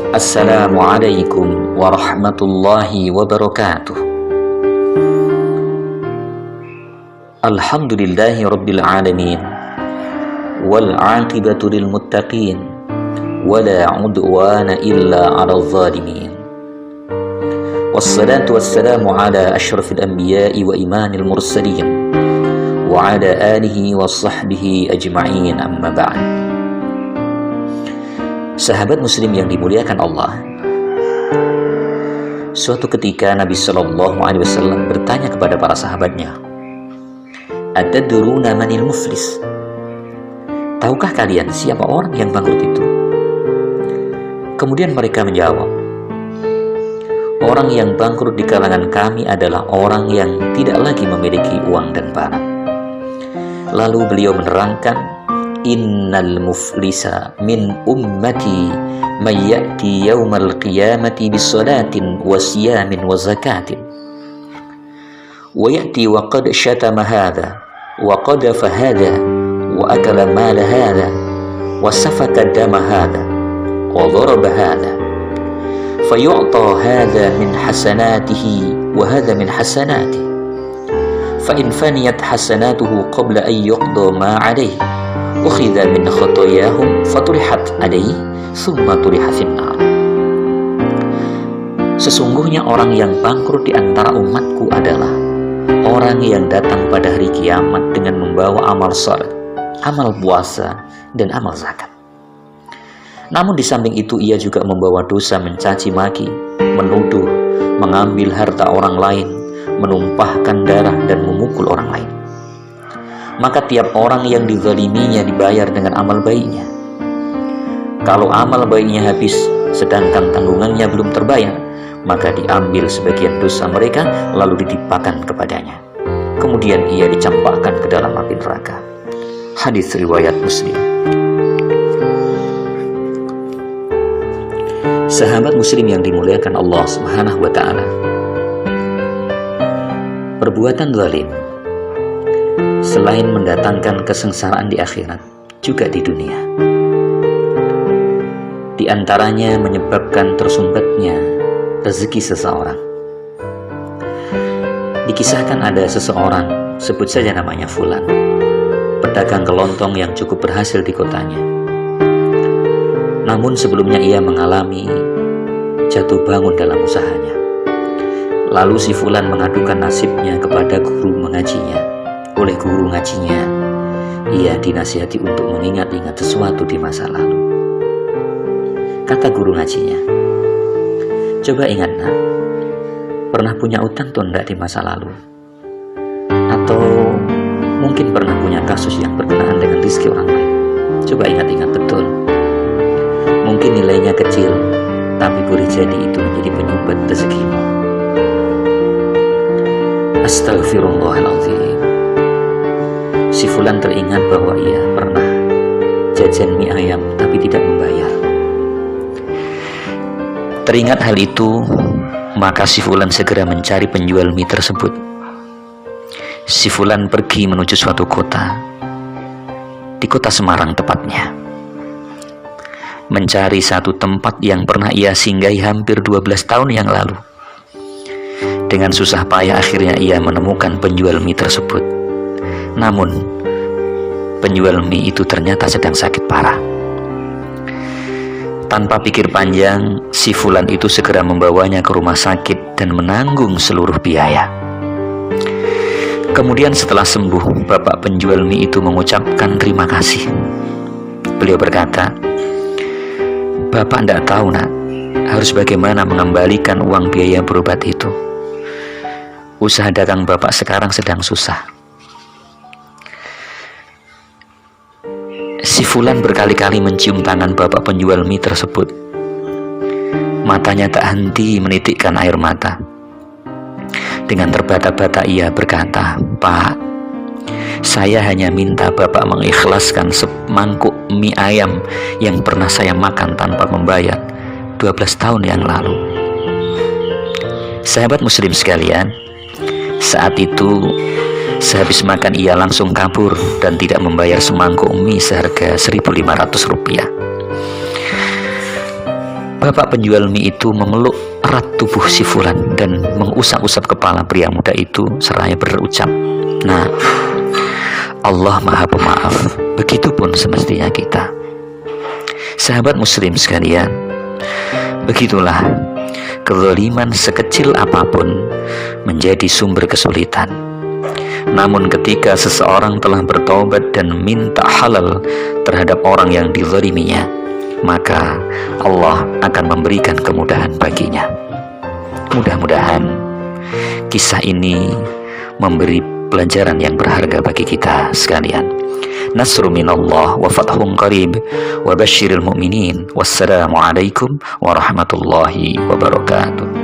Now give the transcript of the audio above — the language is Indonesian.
Assalamualaikum warahmatullahi wabarakatuh. Alhamdulillahi rabbil alamin, wal aqibatu lil muttaqin, wala udwana illa 'alal zalimin. Wassalatu wassalamu ala asyrafil anbiya'i wa imanil mursalin, wa ala alihi wa sahbihi ajma'in, amma ba'd. Sahabat muslim yang dimuliakan Allah, suatu ketika Nabi Shallallahu Alaihi Wasallam bertanya kepada para sahabatnya, "Atadruna manil muflis?" Tahukah kalian siapa orang yang bangkrut itu? Kemudian mereka menjawab, "Orang yang bangkrut di kalangan kami adalah orang yang tidak lagi memiliki uang dan barang." Lalu beliau menerangkan, "Innal muflisa min ummati may ya'ti yawmal qiyamati bisolatin wa siyamin wa zakatin wa ya'ti wa qad syatama hadha wa qadafa hadha wa akala mala hadha wa safaka dama hadha wa daraba hadha fayu'ta hadha min hasanatihi wa hadha min hasanatihi fa in faniyat hasanatuhu qabla an yuqda ma alayhi ukhidha min khotoyahum faturihat alaihi summa turiha finnar." Sesungguhnya orang yang bangkrut di antara umatku adalah orang yang datang pada hari kiamat dengan membawa amal salat, amal puasa, dan amal zakat. Namun di samping itu ia juga membawa dosa mencaci maki, menuduh, mengambil harta orang lain, menumpahkan darah dan memukul orang lain. Maka tiap orang yang dizaliminya dibayar dengan amal baiknya. Kalau amal baiknya habis sedangkan tanggungannya belum terbayar, maka diambil sebagian dosa mereka lalu ditimpakan kepadanya. Kemudian ia dicampakkan ke dalam api neraka. Hadis riwayat Muslim. Sahabat muslim yang dimuliakan Allah Subhanahu wa taala, perbuatan zalim selain mendatangkan kesengsaraan di akhirat, juga di dunia. Di antaranya menyebabkan tersumbatnya rezeki seseorang. Dikisahkan ada seseorang, sebut saja namanya Fulan, pedagang kelontong yang cukup berhasil di kotanya. Namun sebelumnya ia mengalami jatuh bangun dalam usahanya. Lalu si Fulan mengadukan nasibnya kepada guru mengajinya. Oleh guru ngajinya, ia dinasihati untuk mengingat-ingat sesuatu di masa lalu. Kata guru ngajinya, "Coba ingat nak, pernah punya utang atau enggak di masa lalu? Atau mungkin pernah punya kasus yang berkenaan dengan rezeki orang lain? Coba ingat-ingat betul. Mungkin nilainya kecil, tapi boleh jadi itu menjadi penyumbat rezekimu." Astagfirullahaladzim. Si Fulan teringat bahwa ia pernah jajan mie ayam tapi tidak membayar. Teringat hal itu, maka si Fulan segera mencari penjual mie tersebut. Si Fulan pergi menuju suatu kota, di kota Semarang tepatnya, mencari satu tempat yang pernah ia singgahi hampir 12 tahun yang lalu. Dengan susah payah akhirnya ia menemukan penjual mie tersebut. Namun, penjual mie itu ternyata sedang sakit parah. Tanpa pikir panjang, si Fulan itu segera membawanya ke rumah sakit dan menanggung seluruh biaya. Kemudian setelah sembuh, bapak penjual mie itu mengucapkan terima kasih. Beliau berkata, "Bapak tidak tahu nak, harus bagaimana mengembalikan uang biaya berobat itu. Usaha dagang bapak sekarang sedang susah." Si Fulan berkali-kali mencium tangan bapak penjual mie tersebut. Matanya tak henti menitikkan air mata. Dengan terbata-bata ia berkata, "Pak, saya hanya minta bapak mengikhlaskan semangkuk mie ayam yang pernah saya makan tanpa membayar 12 tahun yang lalu." Sahabat muslim sekalian, saat itu sehabis makan ia langsung kabur dan tidak membayar semangkuk mie seharga Rp1.500. Bapak penjual mie itu memeluk erat tubuh si Fulan dan mengusap-usap kepala pria muda itu seraya berucap, "Nah, Allah Maha Pemaaf, begitupun semestinya kita." Sahabat muslim sekalian, begitulah kezaliman sekecil apapun menjadi sumber kesulitan. Namun ketika seseorang telah bertobat dan minta halal terhadap orang yang dizaliminya, maka Allah akan memberikan kemudahan baginya. Mudah-mudahan kisah ini memberi pelajaran yang berharga bagi kita sekalian. Nasru minallah wa fathun qarib wa basyiril mu'minin. Wassalamualaikum warahmatullahi wabarakatuh.